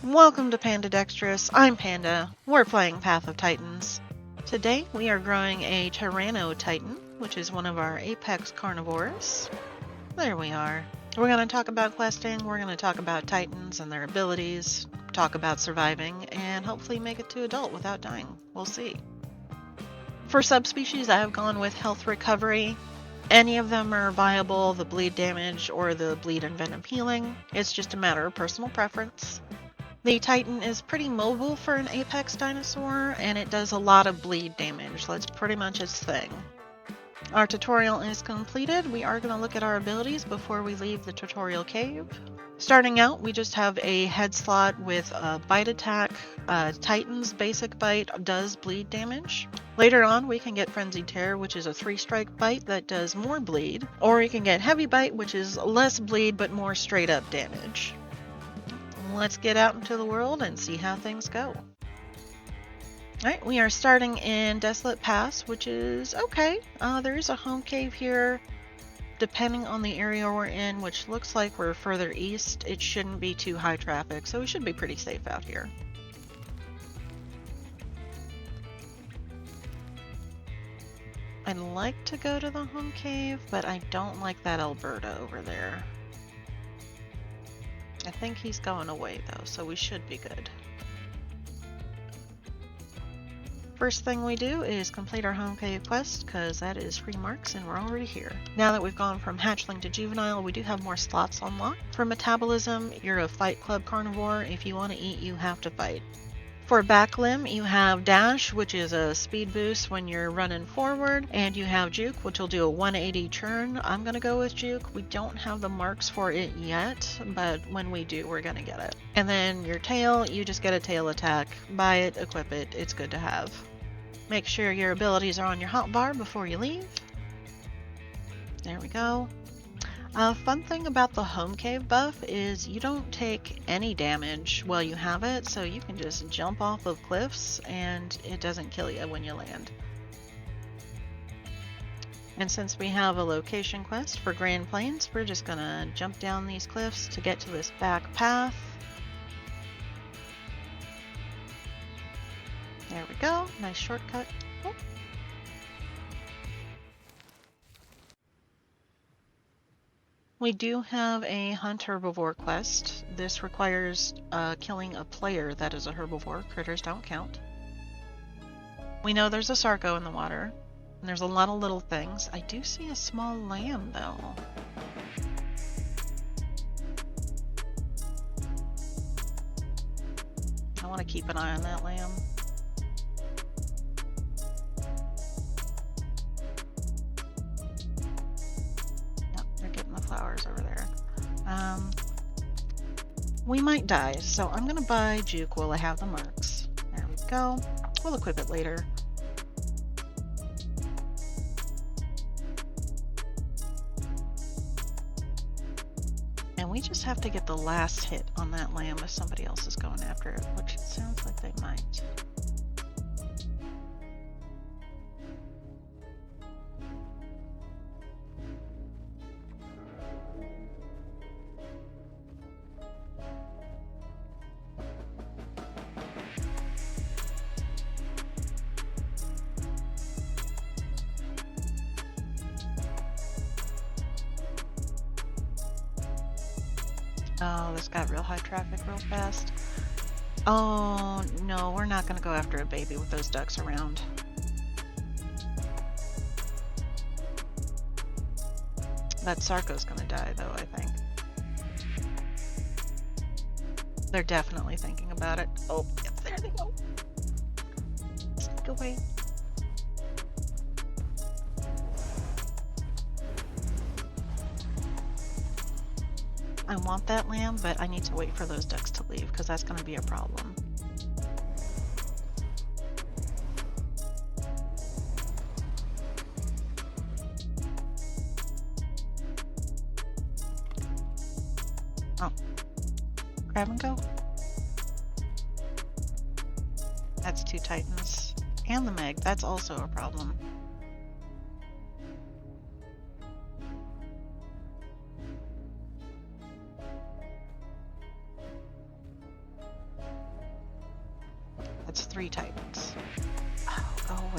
Welcome to Panda Dexterous. I'm Panda. We're playing Path of Titans. Today we are growing a Tyrannotitan, which is one of our apex carnivores. There we are. We're going to talk about questing, we're going to talk about Titans and their abilities, talk about surviving, and hopefully make it to adult without dying. We'll see. For subspecies, I have gone with Health Recovery. Any of them are viable, the bleed damage or the bleed and venom healing. It's just a matter of personal preference. The Titan is pretty mobile for an apex dinosaur, and it does a lot of bleed damage. That's pretty much its thing. Our tutorial is completed. We are going to look at our abilities before we leave the tutorial cave. Starting out, we just have a head slot with a bite attack. Titan's basic bite does bleed damage. Later on, we can get Frenzied Terror, which is a 3-strike bite that does more bleed. Or you can get Heavy Bite, which is less bleed but more straight up damage. Let's get out into the world and see how things go. Alright, we are starting in Desolate Pass, which is okay. There is a home cave here. Depending on the area we're in, which looks like we're further east, it shouldn't be too high traffic, so we should be pretty safe out here. I'd like to go to the home cave, but I don't like that Alberta over there. I think he's going away though, so we should be good. First thing we do is complete our home cave quest, because that is free marks and we're already here. Now that we've gone from hatchling to juvenile, we do have more slots unlocked. For metabolism, you're a Fight Club carnivore. If you want to eat, you have to fight. For back limb, you have Dash, which is a speed boost when you're running forward, and you have Juke, which will do a 180 turn. I'm going to go with Juke. We don't have the marks for it yet, but when we do, we're going to get it. And then your tail, you just get a tail attack. Buy it, equip it, it's good to have. Make sure your abilities are on your hotbar before you leave. There we go. A fun thing about the home cave buff is you don't take any damage while you have it, so you can just jump off of cliffs and it doesn't kill you when you land. And since we have a location quest for Grand Plains, we're just gonna jump down these cliffs to get to this back path. There we go, nice shortcut. Oh. We do have a hunt herbivore quest. This requires killing a player that is a herbivore. Critters don't count. We know there's a Sarco in the water, and there's a lot of little things. I do see a small lamb, though. I want to keep an eye on that lamb. Flowers over there. We might die, so I'm gonna buy Juke while I have the marks. There we go. We'll equip it later. And we just have to get the last hit on that lamb if somebody else is going after it, which it sounds like they might. Oh, this got real high traffic real fast. Oh, no, we're not going to go after a baby with those ducks around. That Sarco's going to die, though, I think. They're definitely thinking about it. Oh, yep, there they go. Sneak away. I want that lamb, but I need to wait for those ducks to leave because that's going to be a problem. Oh, grab and go. That's 2 Titans. And the Meg, that's also a problem.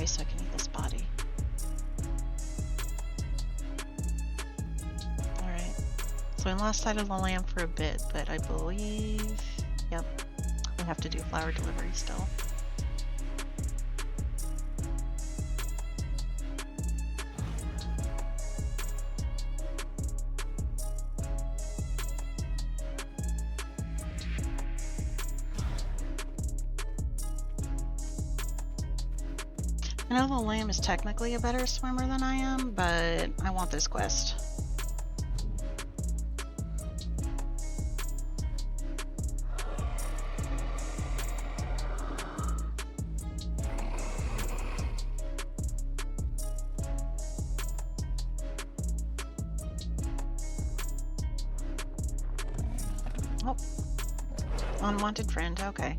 away so I can eat this body. Alright. So we lost sight of the lamb for a bit, but I believe... Yep. We have to do flower delivery still. I know the lamb is technically a better swimmer than I am, but I want this quest. Oh. Unwanted friend, okay.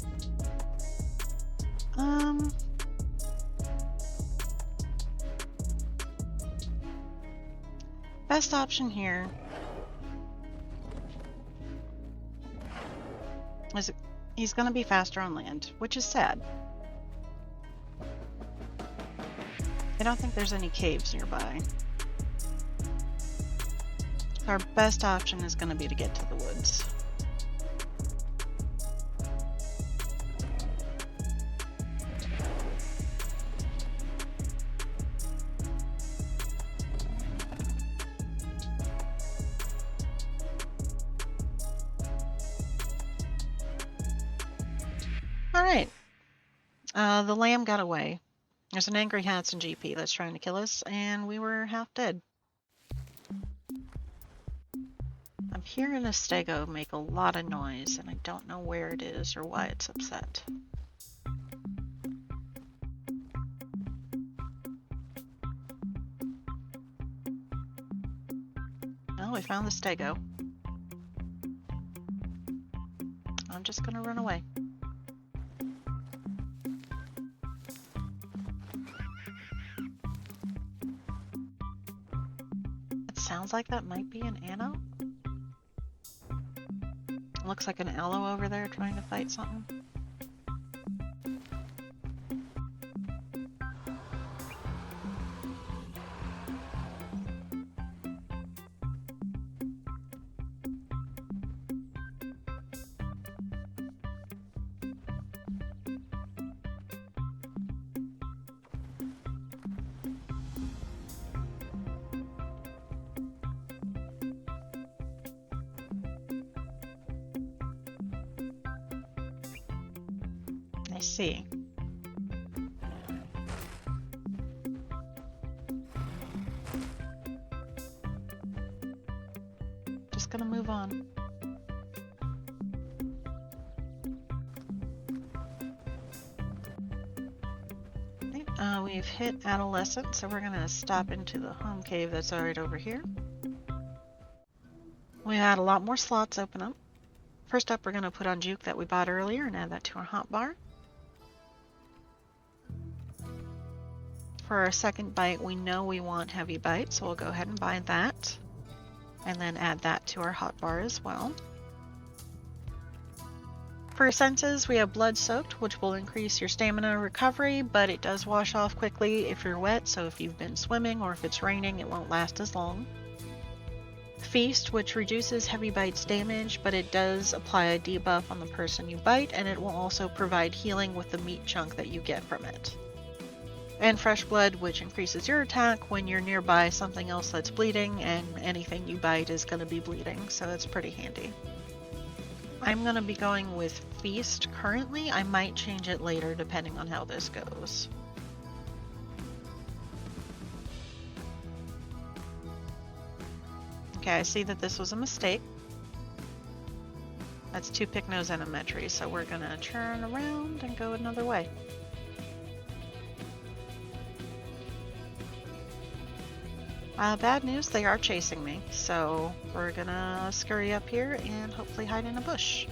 Best option here is he's going to be faster on land, which is sad. I don't think there's any caves nearby. Our best option is going to be to get to the woods. Alright. The lamb got away. There's an angry Hanson GP that's trying to kill us, and we were half dead. I'm hearing a stego make a lot of noise, and I don't know where it is or why it's upset. Well, we found the stego. I'm just gonna run away. Sounds like that might be an Anno. Looks like an Aloe over there trying to fight something. I see. Just gonna move on. Okay, we've hit adolescent, so we're gonna stop into the home cave that's right over here. We had a lot more slots open up. First up, we're gonna put on Juke that we bought earlier and add that to our hotbar. For our second bite, we know we want heavy bite, so we'll go ahead and buy that. And then add that to our hotbar as well. For senses, we have blood soaked, which will increase your stamina recovery, but it does wash off quickly if you're wet, so if you've been swimming or if it's raining, it won't last as long. Feast, which reduces heavy bite's damage, but it does apply a debuff on the person you bite, and it will also provide healing with the meat chunk that you get from it. And Fresh Blood, which increases your attack when you're nearby something else that's bleeding, and anything you bite is going to be bleeding, so it's pretty handy. I'm going to be going with Feast currently. I might change it later depending on how this goes. Okay, I see that this was a mistake. That's 2 Pycnos and a Metri, so we're going to turn around and go another way. Bad news, they are chasing me, so we're gonna scurry up here and hopefully hide in a bush.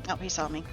Oh, he saw me.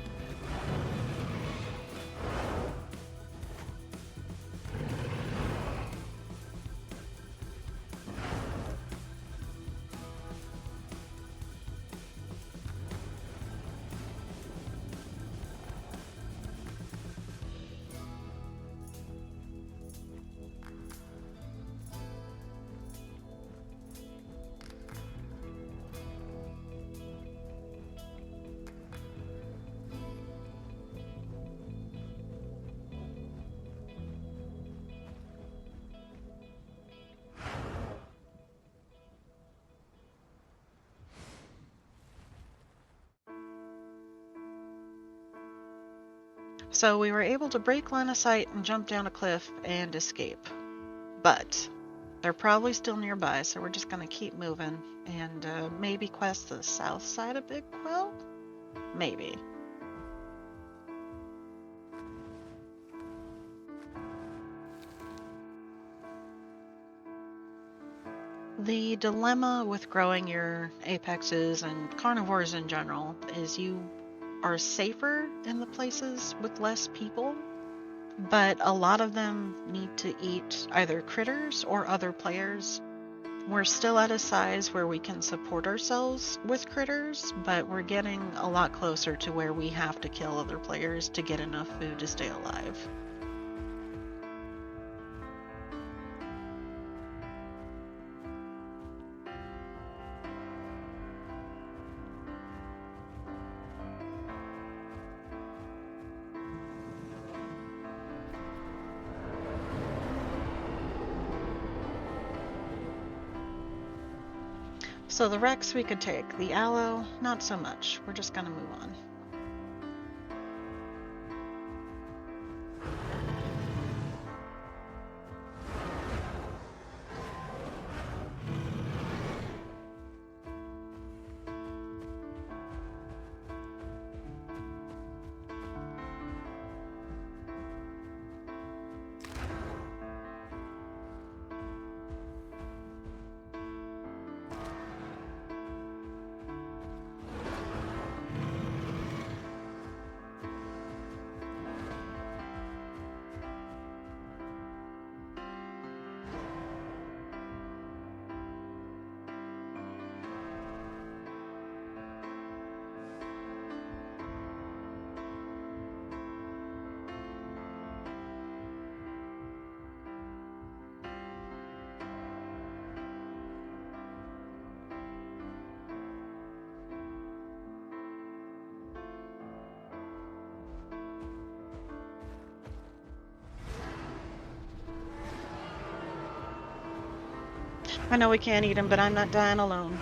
So we were able to break line of sight and jump down a cliff and escape. But they're probably still nearby, so we're just going to keep moving and maybe quest the south side of Big Quill? Maybe. The dilemma with growing your apexes and carnivores in general is you are safer in the places with less people, but a lot of them need to eat either critters or other players. We're still at a size where we can support ourselves with critters, but we're getting a lot closer to where we have to kill other players to get enough food to stay alive. So the Rex we could take, the Aloe, not so much. We're just gonna move on. I know we can't eat him, but I'm not dying alone.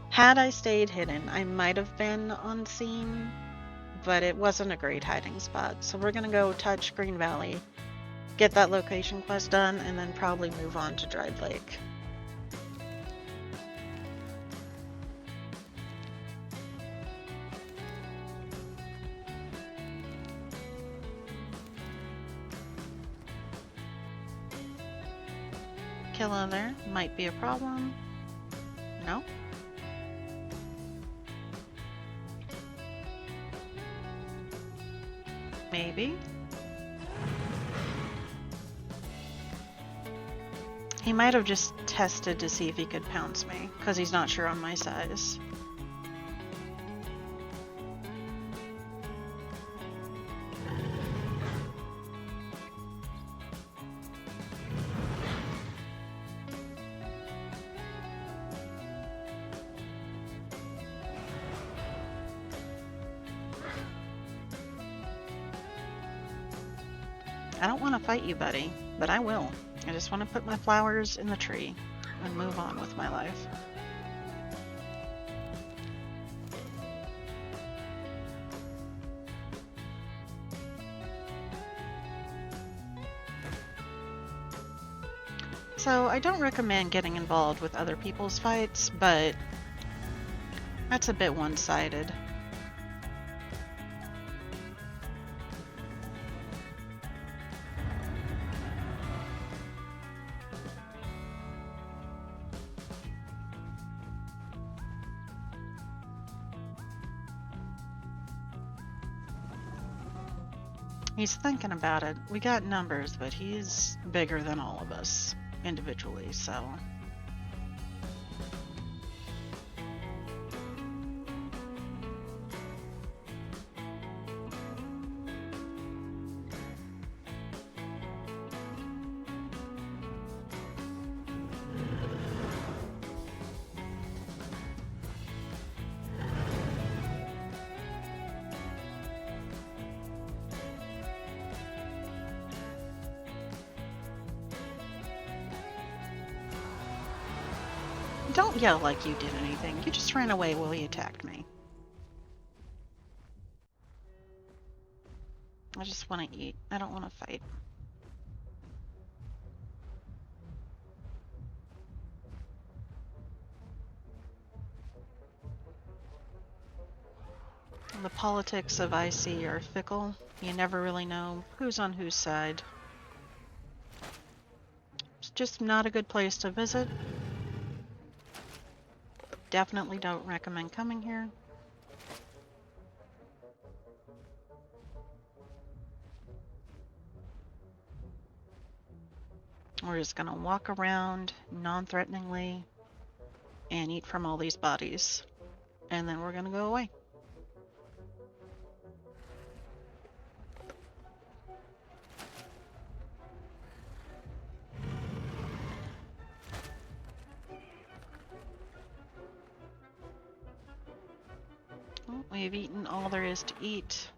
Had I stayed hidden, I might have been unseen, but it wasn't a great hiding spot. So we're gonna go touch Green Valley, get that location quest done, and then probably move on to Dried Lake. Killa there might be a problem. No? Maybe. He might have just tested to see if he could pounce me, because he's not sure on my size. I don't want to fight you, buddy, but I will. I just want to put my flowers in the tree and move on with my life. So I don't recommend getting involved with other people's fights, but that's a bit one-sided. He's thinking about it. We got numbers, but he's bigger than all of us individually, so... Don't yell like you did anything. You just ran away while he attacked me. I just want to eat. I don't want to fight. The politics of IC are fickle. You never really know who's on whose side. It's just not a good place to visit. Definitely don't recommend coming here. We're just gonna walk around non-threateningly and eat from all these bodies. And then we're gonna go away. Well, we've eaten all there is to eat.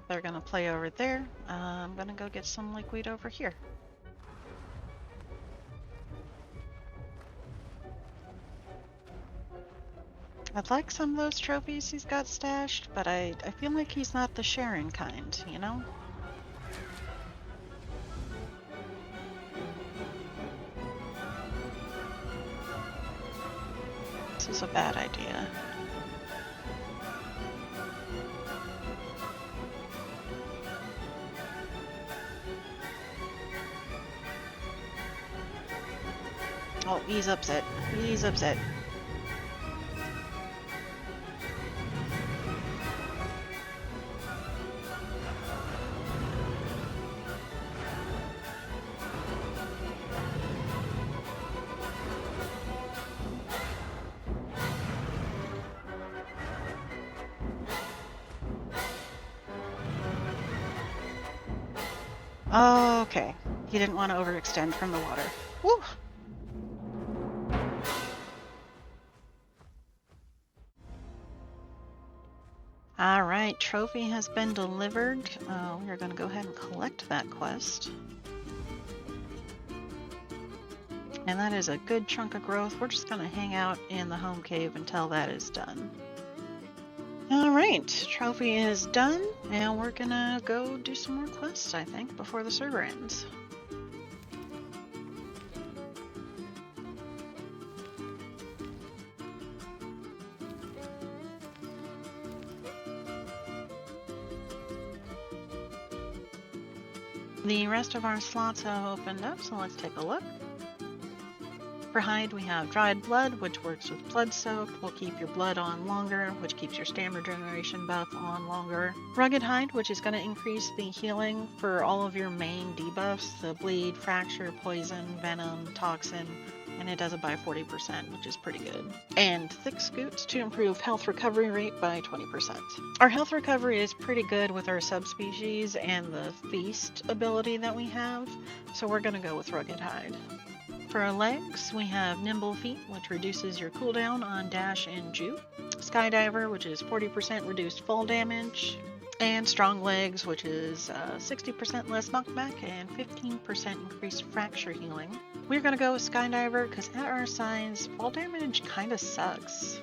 They're gonna play over there. I'm gonna go get some liquid over here. I'd like some of those trophies he's got stashed, but I feel like he's not the sharing kind, you know? This is a bad idea. Oh, he's upset. He's upset. Okay. He didn't want to overextend from the water. Woo! Alright, trophy has been delivered. We are going to go ahead and collect that quest. And that is a good chunk of growth. We're just going to hang out in the home cave until that is done. Alright, trophy is done, and we're going to go do some more quests, I think, before the server ends. The rest of our slots have opened up, so let's take a look. For hide, we have dried blood, which works with blood soaked, will keep your blood on longer, which keeps your stamina regeneration buff on longer. Rugged hide, which is going to increase the healing for all of your main debuffs, the bleed, fracture, poison, venom, toxin, and it does it by 40%, which is pretty good. And thick scoots to improve health recovery rate by 20%. Our health recovery is pretty good with our subspecies and the feast ability that we have, so we're going to go with rugged hide. For our legs, we have Nimble Feet, which reduces your cooldown on dash and juke. Skydiver, which is 40% reduced fall damage. And Strong Legs, which is 60% less knockback and 15% increased fracture healing. We're going to go with Skydiver because at our size, fall damage kind of sucks.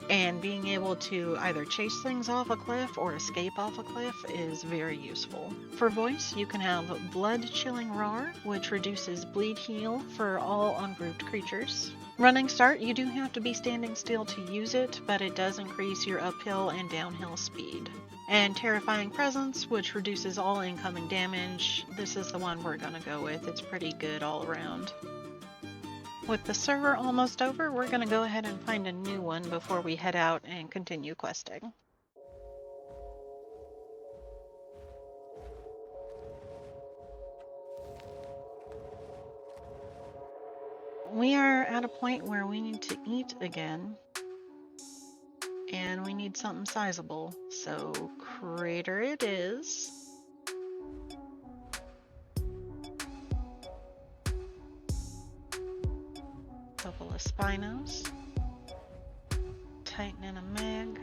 And being able to either chase things off a cliff or escape off a cliff is very useful. For voice, you can have Blood Chilling Roar, which reduces bleed heal for all ungrouped creatures. Running Start, you do have to be standing still to use it, but it does increase your uphill and downhill speed. And Terrifying Presence, which reduces all incoming damage. This is the one we're going to go with. It's pretty good all around. With the server almost over, we're going to go ahead and find a new one before we head out and continue questing. We are at a point where we need to eat again, and we need something sizable, so crater it is. Couple of Spinos, Titan and a Meg,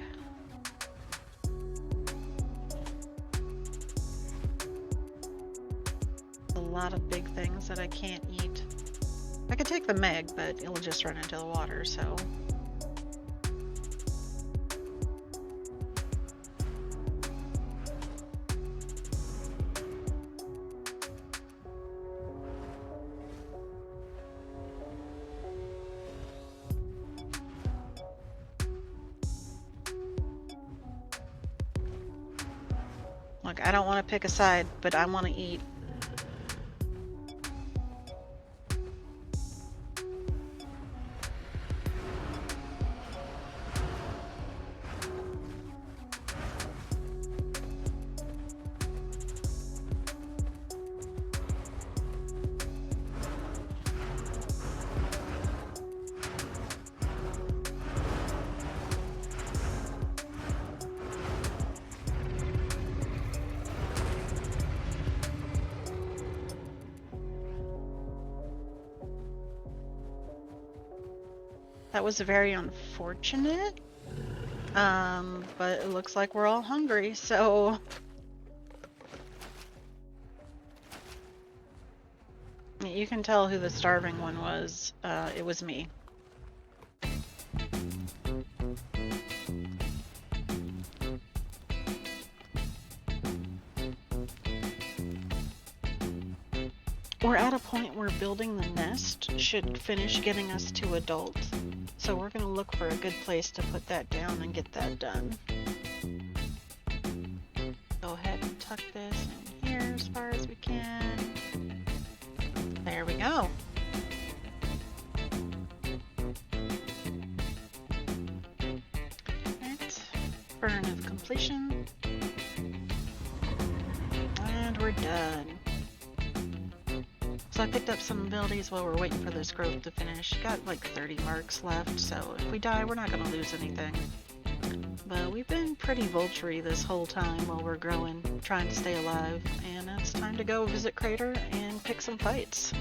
the lot of big things that I can't eat. I could take the Meg, but it'll just run into the water, so... Look, I don't want to pick a side, but I want to eat. That was very unfortunate, but it looks like we're all hungry, so... You can tell who the starving one was. It was me. We're at a point where building the nest should finish getting us to adult. So we're going to look for a good place to put that down and get that done. Go ahead and tuck this in here as far as we can. There we go. Right. Burn of completion. And we're done. So I picked up some abilities while we're waiting for this growth to finish. Got like 30 marks left, so if we die, we're not going to lose anything. But we've been pretty vulture-y this whole time while we're growing, trying to stay alive, and it's time to go visit Crater and pick some fights.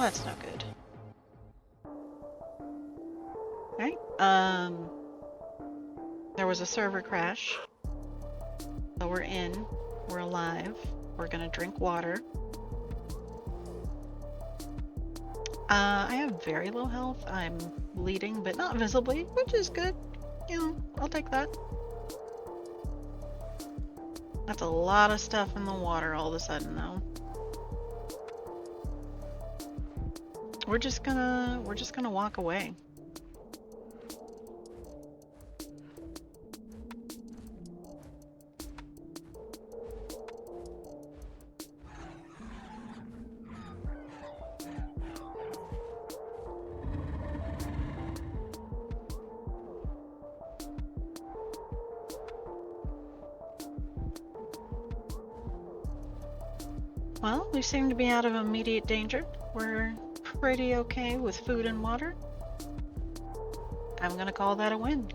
that's no good. Alright, there was a server crash. So we're in. We're alive. We're gonna drink water. I have very low health. I'm bleeding, but not visibly, which is good. You know, I'll take that. That's a lot of stuff in the water all of a sudden, though. We're just gonna walk away. Well, we seem to be out of immediate danger. We're pretty okay with food and water. I'm gonna call that a win.